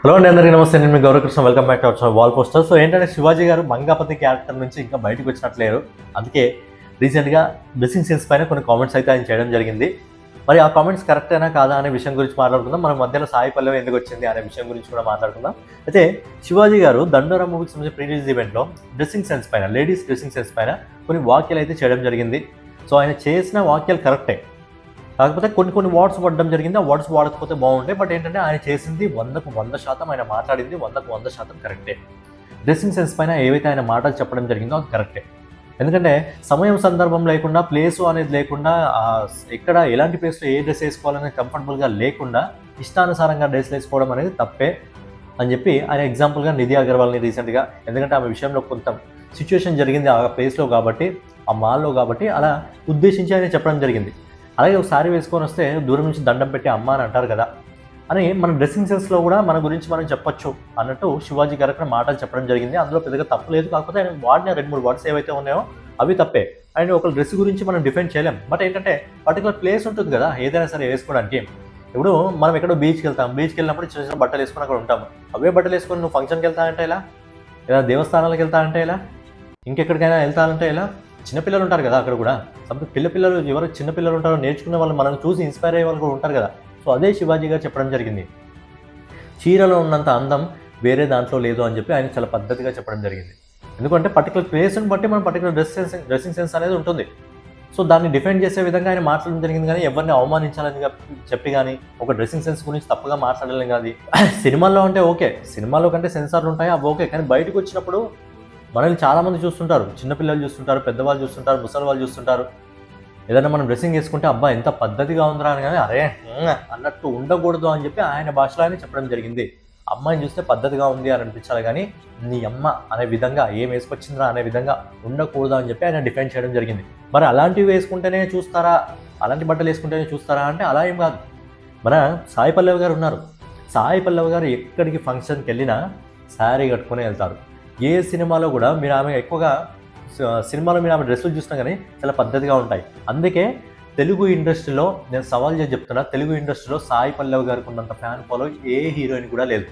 Hello అండి, అందరికీ నమస్తే. నేను మీ Gauravkrishna. Welcome back to our wall poster. So ఏంటంటే శివాజీ గారు మంగాపతి క్యారెక్టర్ నుంచి ఇంకా బయటకు వచ్చినట్లేరు. అందుకే రీసెంట్గా డ్రెస్సింగ్ సెన్స్ పైన కొన్ని కామెంట్స్ అయితే ఆయన చేయడం జరిగింది. మరి ఆ కామెంట్స్ కరెక్టేనా కాదా అనే విషయం గురించి మాట్లాడుకుందాం. మన మధ్యలో సాయి పల్లవి ఎందుకు వచ్చింది అనే విషయం గురించి కూడా మాట్లాడుకుందాం. అయితే శివాజీ గారు దండోరా మూవీకి సంబంధించిన ప్రీ రిలీజ్ ఈవెంట్లో డ్రెస్సింగ్ సెన్స్ పైన, లేడీస్ డ్రెస్సింగ్ సెన్స్ పైన కొన్ని వాక్యాలు అయితే చేయడం జరిగింది. సో ఆయన చేసిన వాక్యాలు కరెక్టే, కాకపోతే కొన్ని వర్డ్స్ వాడడం జరిగింది. ఆ వర్డ్స్ వాడకపోతే బాగుంటాయి. బట్ ఏంటంటే ఆయన చేసింది 100% ఆయన మాట్లాడింది 100% కరెక్టే. డ్రెస్సింగ్ సెన్స్ పైన ఏవైతే ఆయన మాటలు చెప్పడం జరిగిందో అది కరెక్టే. ఎందుకంటే సమయం సందర్భం లేకుండా, ప్లేసు అనేది లేకుండా, ఎక్కడ ఎలాంటి ప్లేస్లో ఏ డ్రెస్ వేసుకోవాలనేది కంఫర్టబుల్గా లేకుండా ఇష్టానుసారంగా డ్రెస్లు వేసుకోవడం అనేది తప్పే అని చెప్పి ఆయన ఎగ్జాంపుల్గా నిధి అగర్వాల్ని రీసెంట్గా, ఎందుకంటే ఆమె విషయంలో కొంత సిచ్యువేషన్ జరిగింది ఆ ప్లేస్లో కాబట్టి, ఆ మాల్లో కాబట్టి, అలా ఉద్దేశించి ఆయన చెప్పడం జరిగింది. అలాగే ఒక శారీ వేసుకొని వస్తే దూరం నుంచి దండం పెట్టి అమ్మ అని అంటారు కదా అని మన డ్రెస్సింగ్ సెన్స్లో కూడా మన గురించి మనం చెప్పొచ్చు అన్నట్టు శివాజీ గారు అక్కడ మాటలు చెప్పడం జరిగింది. అందులో పెద్దగా తప్పు లేదు. కాకపోతే ఆయన వాడిన 2-3 వర్డ్స్ ఏవైతే ఉన్నాయో అవి తప్పే. అండ్ ఒక డ్రెస్ గురించి మనం డిఫెండ్ చేయలేం. బట్ ఏంటంటే పర్టికులర్ ప్లేస్ ఉంటుంది కదా ఏదైనా సరే వేసుకోవడానికి. ఇప్పుడు మనం ఎక్కడో బీచ్కి వెళ్ళినప్పుడు చిన్న చిన్న బట్టలు వేసుకొని అక్కడ ఉంటాము. అవే బట్టలు వేసుకొని నువ్వు ఫంక్షన్కి వెళ్తానంటే ఇలా, లేదా దేవస్థానాలకు వెళ్తానంటే ఇలా, ఇంకెక్కడికైనా వెళ్తానంటే ఇలా, చిన్నపిల్లలు ఉంటారు కదా అక్కడ కూడా. పిల్లలు ఎవరు చిన్నపిల్లలు ఉంటారో నేర్చుకునే వాళ్ళు మనం చూసి ఇన్స్పైర్ అయ్యే వాళ్ళు కూడా ఉంటారు కదా. సో అదే శివాజీ గారు చెప్పడం జరిగింది. చీరలో ఉన్నంత అందం వేరే దాంట్లో లేదు అని చెప్పి ఆయన చాలా పద్ధతిగా చెప్పడం జరిగింది. ఎందుకంటే పర్టికులర్ ప్లేస్ని బట్టి మనం పర్టికులర్ డ్రెస్సింగ్ సెన్స్ అనేది ఉంటుంది. సో దాన్ని డిఫెండ్ చేసే విధంగా ఆయన మాట్లాడడం జరిగింది. కానీ ఎవరిని అవమానించాలని చెప్పి కానీ, ఒక డ్రెస్సింగ్ సెన్స్ గురించి తప్పుగా మాట్లాడాలని కానీ, సినిమాల్లో అంటే ఓకే, సినిమాలో కంటే సెన్సార్లు ఉంటాయి అవి ఓకే. కానీ బయటకు వచ్చినప్పుడు మనల్ని చాలామంది చూస్తుంటారు. చిన్నపిల్లలు చూస్తుంటారు, పెద్దవాళ్ళు చూస్తుంటారు, ముసలి వాళ్ళు చూస్తుంటారు. ఏదైనా మనం డ్రెస్సింగ్ వేసుకుంటే అబ్బా ఎంత పద్ధతిగా ఉందిరా అని, కానీ అరే అన్నట్టు ఉండకూడదు అని చెప్పి ఆయన భాషలో ఆయన చెప్పడం జరిగింది. అమ్మాయిని చూస్తే పద్ధతిగా ఉంది అని అనిపించాలి, కానీ నీ అమ్మ అనే విధంగా ఏం వేసుకొచ్చిందిరా అనే విధంగా ఉండకూడదు అని చెప్పి ఆయన డిఫెండ్ చేయడం జరిగింది. మరి అలాంటివి వేసుకుంటేనే చూస్తారా, అలాంటి బట్టలు వేసుకుంటేనే చూస్తారా అంటే అలా ఏం కాదు. మన సాయి పల్లవి గారు ఉన్నారు. సాయి పల్లవి గారు ఎక్కడికి ఫంక్షన్కి వెళ్ళినా శారీ కట్టుకునే వెళ్తారు. ఏ సినిమాలో కూడా మీరు ఆమె ఎక్కువగా సినిమాలో మీరు ఆమె డ్రెస్సులు చూసినా కానీ చాలా పద్ధతిగా ఉంటాయి. అందుకే తెలుగు ఇండస్ట్రీలో నేను సవాల్ చేసి చెప్తున్నా, తెలుగు ఇండస్ట్రీలో సాయి పల్లవి గారికి ఉన్నంత ఫ్యాన్ ఫాలో ఏ హీరోయిన్ కూడా లేదు.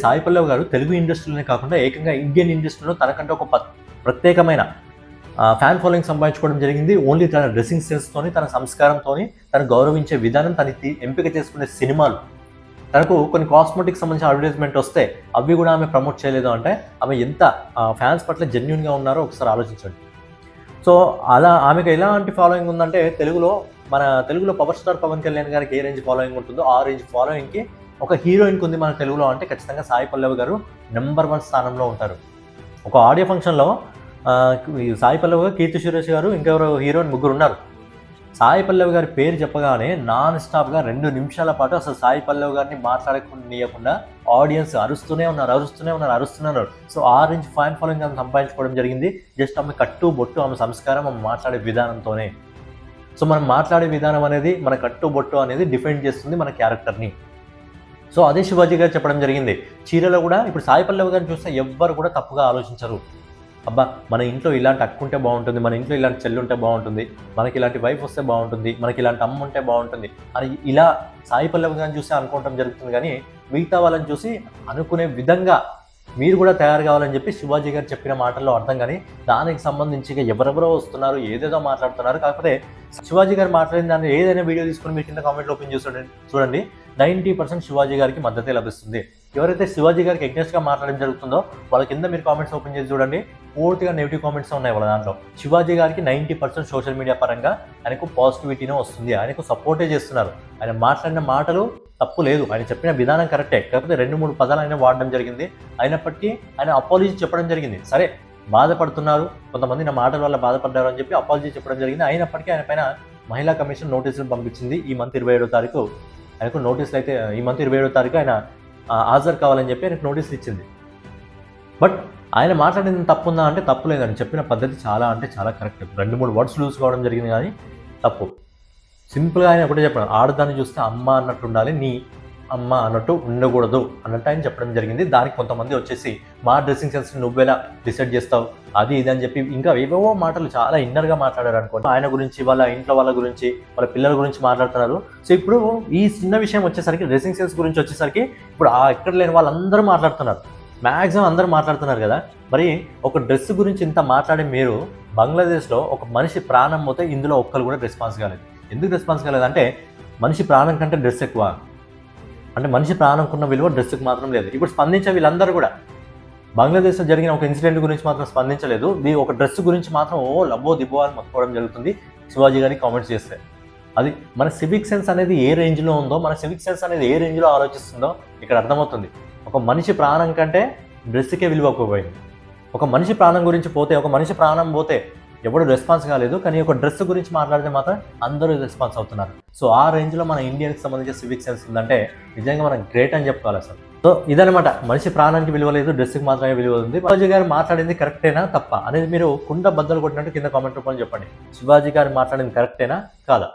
సాయి పల్లవి గారు తెలుగు ఇండస్ట్రీలోనే కాకుండా ఏకంగా ఇండియన్ ఇండస్ట్రీలో తనకంటే ఒక ప్రత్యేకమైన ఫ్యాన్ ఫాలోయింగ్ సంపాదించుకోవడం జరిగింది. ఓన్లీ తన డ్రెస్సింగ్ సెన్స్తోని, తన సంస్కారంతో, తను గౌరవించే విధానం, తన ఎంపిక చేసుకునే సినిమాలు, తనకు కొన్ని కాస్మెటిక్ సంబంధించిన అడ్వర్టైజ్మెంట్ వస్తే అవి కూడా ఆమె ప్రమోట్ చేయలేదు అంటే ఆమె ఎంత ఫ్యాన్స్ పట్ల జెన్యూన్గా ఉన్నారో ఒకసారి ఆలోచించండి. సో అలా ఆమెకు ఎలాంటి ఫాలోయింగ్ ఉందంటే, తెలుగులో పవర్ స్టార్ పవన్ కళ్యాణ్ గారికి ఏ రేంజ్ ఫాలోయింగ్ ఉంటుందో ఆ రేంజ్ ఫాలోయింగ్కి ఒక హీరోయిన్కి ఉంది మన తెలుగులో అంటే ఖచ్చితంగా సాయి పల్లవి గారు నెంబర్ 1 స్థానంలో ఉంటారు. ఒక ఆడియో ఫంక్షన్లో సాయి పల్లవి గారు, కీర్తి సురేష్ గారు, ఇంకెవరో హీరోయిన్ ముగ్గురు ఉన్నారు. సాయి పల్లవి గారి పేరు చెప్పగానే నాన్ స్టాప్గా 2 నిమిషాల పాటు అసలు సాయి పల్లవి గారిని మాట్లాడకుండా ఆడియన్స్ అరుస్తూనే ఉన్నారు. సో ఆ రేంజ్ ఫ్యాన్ ఫాలోయింగ్ ఆమె సంపాదించుకోవడం జరిగింది. జస్ట్ ఆమె కట్టు బొట్టు, ఆమె సంస్కారం, ఆమె మాట్లాడే విధానంతోనే. సో మనం మాట్లాడే విధానం అనేది, మన కట్టు బొట్టు అనేది డిఫెండ్ చేస్తుంది మన క్యారెక్టర్ని. సో అదే శివాజీ గారు చెప్పడం జరిగింది. చీరలో కూడా ఇప్పుడు సాయి పల్లవి గారిని చూస్తే ఎవ్వరు కూడా తప్పుగా ఆలోచించరు. అబ్బా మన ఇంట్లో ఇలాంటి అక్క ఉంటే బాగుంటుంది, మన ఇంట్లో ఇలాంటి చెల్లి ఉంటే బాగుంటుంది, మనకి ఇలాంటి వైఫ్ వస్తే బాగుంటుంది, మనకి ఇలాంటి అమ్మ ఉంటే బాగుంటుంది అని ఇలా సాయి పల్లవి గారిని చూసి అనుకోవడం జరుగుతుంది. కానీ మిగతా వాళ్ళని చూసి అనుకునే విధంగా మీరు కూడా తయారు కావాలని చెప్పి శివాజీ గారు చెప్పిన మాటల్లో అర్థం. కానీ దానికి సంబంధించి ఎవరెవరో వస్తున్నారు, ఏదేదో మాట్లాడుతున్నారు. కాకపోతే శివాజీ గారు మాట్లాడిన దాన్ని ఏదైనా వీడియో తీసుకుని మీరు కింద కామెంట్లో ఓపెన్ చేసి చూడండి, 90% శివాజీ గారికి మద్దతే లభిస్తుంది. ఎవరైతే శివాజీ గారికి ఎగ్నెస్ట్గా మాట్లాడడం జరుగుతుందో వాళ్ళ కింద మీరు కామెంట్స్ ఓపెన్ చేసి చూడండి, పూర్తిగా నెగిటివ్ కామెంట్స్ ఉన్నాయి వాళ్ళ దాంట్లో. శివాజీ గారికి 90% సోషల్ మీడియా పరంగా ఆయనకు పాజిటివిటీనే వస్తుంది, ఆయనకు సపోర్టే చేస్తున్నారు. ఆయన మాట్లాడిన మాటలు తప్పు లేదు, ఆయన చెప్పిన విధానం కరెక్టే. కాకపోతే 2-3 పదాలు ఆయన వాడడం జరిగింది. అయినప్పటికీ ఆయన అపాలజీ చెప్పడం జరిగింది. సరే బాధపడుతున్నారు కొంతమంది, నా మాటల వల్ల బాధపడ్డారు అని చెప్పి అపాలజీ చెప్పడం జరిగింది. అయినప్పటికీ ఆయన పైన మహిళా కమిషన్ నోటీసులు పంపించింది. ఈ మంత్ 27వ తారీఖు ఆయనకు నోటీసులు అయితే, ఈ మంత్ 27వ తారీఖు ఆయన హాజరు కావాలని చెప్పి ఆయనకు నోటీసులు ఇచ్చింది. బట్ ఆయన మాట్లాడింది తప్పు ఉందా అంటే తప్పు లేదని, చెప్పిన పద్ధతి చాలా అంటే చాలా కరెక్ట్. 2-3 వర్డ్స్ లూజ్ కావడం జరిగింది కానీ తప్పు. సింపుల్గా ఆయన ఒకటే చెప్పాడు, ఆడదాన్ని చూస్తే అమ్మ అన్నట్టు ఉండాలి, నీ అమ్మ అన్నట్టు ఉండకూడదు అన్నట్టు ఆయన చెప్పడం జరిగింది. దానికి కొంతమంది వచ్చేసి మా డ్రెస్సింగ్ సెన్స్ నువ్వెలా డిసైడ్ చేస్తావు అది ఇది అని చెప్పి ఇంకా ఏవేవో మాటలు చాలా ఇన్నర్గా మాట్లాడారు అనుకోండి. ఆయన గురించి, వాళ్ళ ఇంట్లో వాళ్ళ గురించి, వాళ్ళ పిల్లల గురించి మాట్లాడుతున్నారు. సో ఇప్పుడు ఈ చిన్న విషయం వచ్చేసరికి, డ్రెస్సింగ్ సెన్స్ గురించి వచ్చేసరికి ఇప్పుడు ఎక్కడ లేని వాళ్ళందరూ మాట్లాడుతున్నారు. మ్యాక్సిమం అందరూ మాట్లాడుతున్నారు కదా. మరి ఒక డ్రెస్ గురించి ఇంత మాట్లాడే మీరు బంగ్లాదేశ్లో ఒక మనిషి ప్రాణం పోతే ఇందులో ఒక్కరు కూడా రెస్పాన్స్ కాలేదు. ఎందుకు రెస్పాన్స్ కాలేదు అంటే మనిషి ప్రాణం కంటే డ్రెస్ ఎక్కువ, అంటే మనిషి ప్రాణంకున్న విలువ డ్రెస్కి మాత్రం లేదు. ఇప్పుడు స్పందించే వీళ్ళందరూ కూడా బంగ్లాదేశ్లో జరిగిన ఒక ఇన్సిడెంట్ గురించి మాత్రం స్పందించలేదు. ఒక డ్రెస్ గురించి మాత్రం లబ్బో దిబ్బో అని మొత్తుకోవడం జరుగుతుంది శివాజీ గారికి కామెంట్స్ చేస్తే. అది మన సివిక్ సెన్స్ అనేది ఏ రేంజ్లో ఉందో, మన సివిక్ సెన్స్ అనేది ఏ రేంజ్లో ఆలోచిస్తుందో ఇక్కడ అర్థమవుతుంది. ఒక మనిషి ప్రాణం కంటే డ్రెస్కే విలువ ఎక్కువైంది. ఒక మనిషి ప్రాణం గురించి పోతే, ఒక మనిషి ప్రాణం పోతే ఎవడు రెస్పాన్స్ కాలేదు, కానీ ఒక డ్రెస్ గురించి మాట్లాడితే మాత్రం అందరూ రెస్పాన్స్ అవుతున్నారు. సో ఆ రేంజ్లో మన ఇండియన్కి సంబంధించిన సివిక్ సెన్స్ ఉందంటే నిజంగా మనం గ్రేట్ అని చెప్పుకోవాలి అసలు. సో ఇదనమాట, మనిషి ప్రాణానికి విలువ లేదు, డ్రెస్కి మాత్రమే విలువ ఉంది. శివాజీ గారు మాట్లాడింది కరెక్టేనా తప్ప అనేది మీరు కుండ బద్దలు కొట్టినట్టు కింద కామెంట్ రూపంలో చెప్పండి. శివాజీ గారు మాట్లాడింది కరెక్టేనా కాదా?